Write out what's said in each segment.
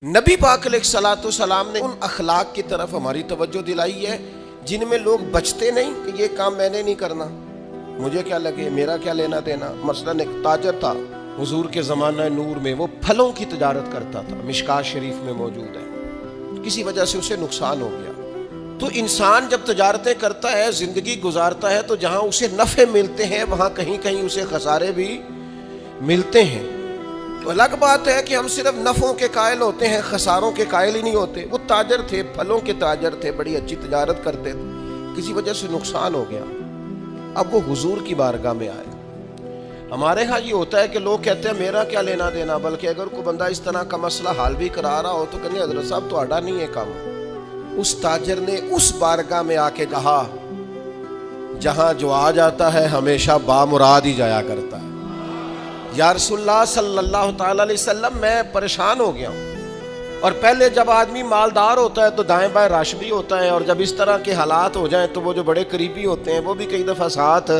نبی پاک علیہ الصلوۃ والسلام نے ان اخلاق کی طرف ہماری توجہ دلائی ہے جن میں لوگ بچتے نہیں کہ یہ کام میں نے نہیں کرنا، مجھے کیا لگے، میرا کیا لینا دینا۔ مثلاً ایک تاجر تھا حضور کے زمانہ نور میں، وہ پھلوں کی تجارت کرتا تھا، مشکاۃ شریف میں موجود ہے۔ کسی وجہ سے اسے نقصان ہو گیا۔ تو انسان جب تجارتیں کرتا ہے، زندگی گزارتا ہے، تو جہاں اسے نفع ملتے ہیں وہاں کہیں کہیں اسے خسارے بھی ملتے ہیں۔ تو الگ بات ہے کہ ہم صرف نفعوں کے قائل ہوتے ہیں، خساروں کے قائل ہی نہیں ہوتے۔ وہ تاجر تھے، پھلوں کے تاجر تھے، بڑی اچھی تجارت کرتے تھے، کسی وجہ سے نقصان ہو گیا۔ اب وہ حضور کی بارگاہ میں آئے۔ ہمارے ہاں یہ ہوتا ہے کہ لوگ کہتے ہیں میرا کیا لینا دینا، بلکہ اگر کوئی بندہ اس طرح کا مسئلہ حال بھی کرا رہا ہو تو کہنے حضرت صاحب تو آڈا نہیں ہے کام۔ اس تاجر نے اس بارگاہ میں آ کے کہا جہاں جو آ جاتا ہے ہمیشہ بامراد ہی جایا کرتا ہے۔ یا رسول اللہ صلی اللہ تعالی علیہ وسلم، میں پریشان ہو گیا ہوں، اور پہلے جب آدمی مالدار ہوتا ہے تو دائیں بائیں رش بھی ہوتا ہے، اور جب اس طرح کے حالات ہو جائیں تو وہ جو بڑے قریبی ہوتے ہیں وہ بھی کئی دفعہ ساتھ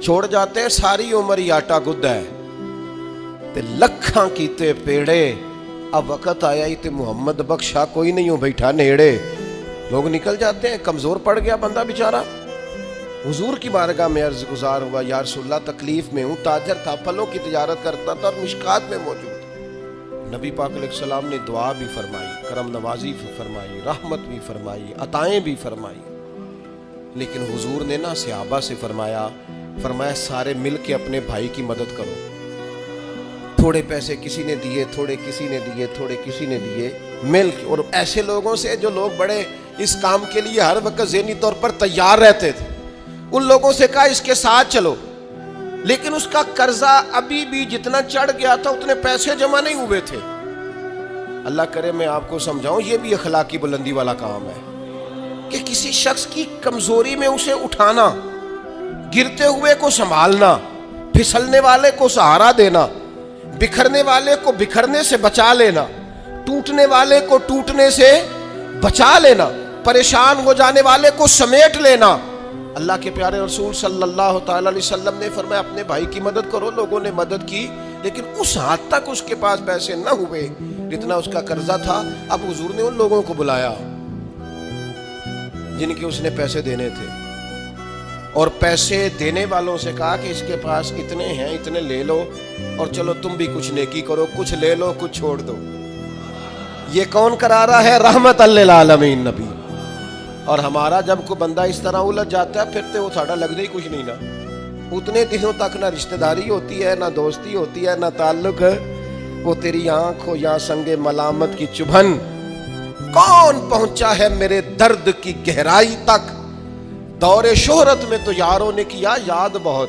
چھوڑ جاتے ہیں۔ ساری عمر ہی آٹا گدھا ہے تے لکھاں کیتے پیڑے، اب وقت آیا ہی تے محمد بخشا کوئی نہیں ہو بیٹھا نیڑے، لوگ نکل جاتے ہیں۔ کمزور پڑ گیا بندہ بیچارہ، حضور کی بارگاہ میں عرض گزار ہوا یا رسول اللہ تکلیف میں ہوں۔ تاجر تھا، پھلوں کی تجارت کرتا تھا اور مشکات میں موجود۔ نبی پاک علیہ السلام نے دعا بھی فرمائی، کرم نوازی بھی فرمائی، رحمت بھی فرمائی، عطائیں بھی فرمائی، لیکن حضور نے نا صحابہ سے فرمایا سارے مل کے اپنے بھائی کی مدد کرو۔ تھوڑے پیسے کسی نے دیے، تھوڑے کسی نے دیے، تھوڑے کسی نے دیے، مل کے۔ اور ایسے لوگوں سے جو لوگ بڑے اس کام کے لیے ہر وقت ذہنی طور پر تیار رہتے تھے، ان لوگوں سے کہا اس کے ساتھ چلو، لیکن اس کا قرضہ ابھی بھی جتنا چڑھ گیا تھا اتنے پیسے جمع نہیں ہوئے تھے۔ اللہ کرے میں آپ کو سمجھاؤں، یہ بھی اخلاقی بلندی والا کام ہے کہ کسی شخص کی کمزوری میں اسے اٹھانا، گرتے ہوئے کو سنبھالنا، پھسلنے والے کو سہارا دینا، بکھرنے والے کو بکھرنے سے بچا لینا، ٹوٹنے والے کو ٹوٹنے سے بچا لینا، پریشان ہو جانے والے کو سمیٹ لینا۔ اللہ کے پیارے رسول صلی اللہ تعالی علیہ وسلم نے فرمایا اپنے بھائی کی مدد کرو۔ لوگوں نے مدد کی، لیکن اس حد تک اس کے پاس پیسے نہ ہوئے جتنا اس کا قرضہ تھا۔ اب حضور نے ان لوگوں کو بلایا جن کے اس نے پیسے دینے تھے، اور پیسے دینے والوں سے کہا کہ اس کے پاس اتنے ہیں، اتنے لے لو، اور چلو تم بھی کچھ نیکی کرو، کچھ لے لو کچھ چھوڑ دو۔ یہ کون کرا رہا ہے؟ رحمت للعالمین نبی۔ اور ہمارا جب کوئی بندہ اس طرح الجھ جاتا ہے پھر تو وہ ساڑا لگتا ہی کچھ نہیں نا۔ اتنے دنوں تک نہ رشتہ داری ہوتی ہے، نہ دوستی ہوتی ہے، نہ تعلق، وہ تیری آنکھ ہو یا سنگ ملامت کی چبھن۔ کون پہنچا ہے میرے درد کی گہرائی تک؟ دور شہرت میں تو یاروں نے کیا یاد بہت،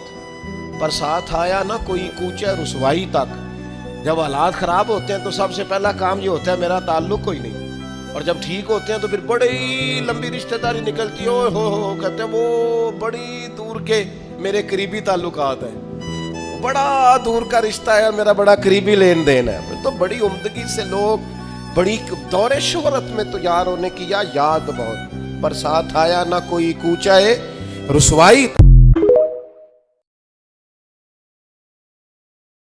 پر ساتھ آیا نہ کوئی کوچے رسوائی تک۔ جب حالات خراب ہوتے ہیں تو سب سے پہلا کام یہ ہوتا ہے میرا تعلق کوئی نہیں، اور جب ٹھیک ہوتے ہیں تو پھر بڑی لمبی رشتہ داری نکلتی ہو کہتے ہیں وہ بڑی دور کے میرے قریبی تعلقات ہیں، بڑا دور کا رشتہ ہے، میرا بڑا قریبی لین دین ہے۔ تو بڑی عمدگی سے لوگ، بڑی دور شہرت میں تو یاروں نے کیا یاد بہت، پر ساتھ آیا نہ کوئی کوچہ رسوائی۔